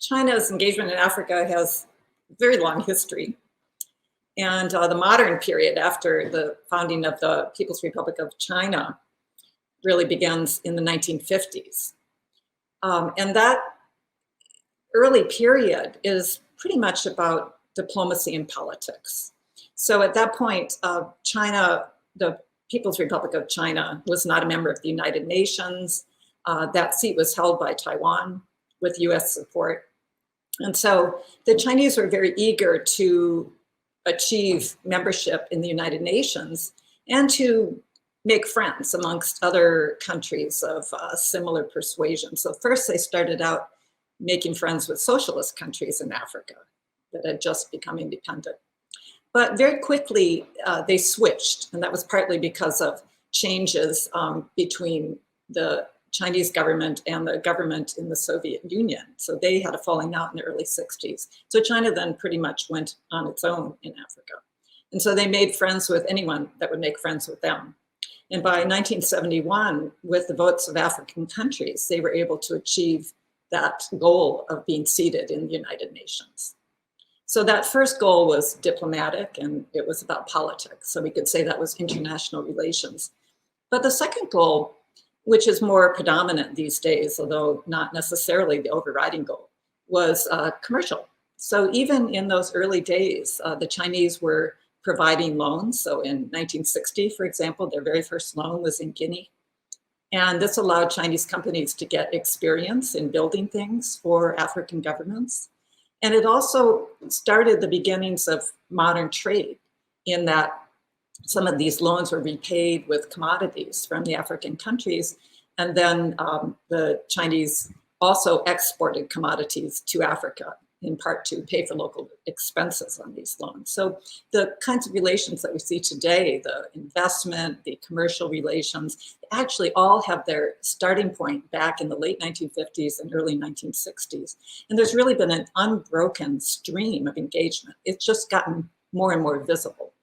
China's engagement in Africa has a very long history. And the modern period after the founding of the People's Republic of China really begins in the 1950s. And that early period is pretty much about diplomacy and politics. So at that point, China, the People's Republic of China, was not a member of the United Nations. That seat was held by Taiwan with US support. And so the Chinese were very eager to achieve membership in the United Nations and to make friends amongst other countries of similar persuasion. So first they started out making friends with socialist countries in Africa that had just become independent. But very quickly they switched, and that was partly because of changes between the Chinese government and the government in the Soviet Union. So they had a falling out in the early 60s. So China then pretty much went on its own in Africa. And so they made friends with anyone that would make friends with them. And by 1971, with the votes of African countries, they were able to achieve that goal of being seated in the United Nations. So that first goal was diplomatic, and it was about politics. So we could say that was international relations. But the second goal, which is more predominant these days, although not necessarily the overriding goal, was commercial. So even in those early days, the Chinese were providing loans. So in 1960, for example, their very first loan was in Guinea. And this allowed Chinese companies to get experience in building things for African governments. And it also started the beginnings of modern trade, in that some of these loans were repaid with commodities from the African countries. And then the Chinese also exported commodities to Africa, in part to pay for local expenses on these loans. So the kinds of relations that we see today, the investment, the commercial relations, actually all have their starting point back in the late 1950s and early 1960s. And there's really been an unbroken stream of engagement. It's just gotten more and more visible.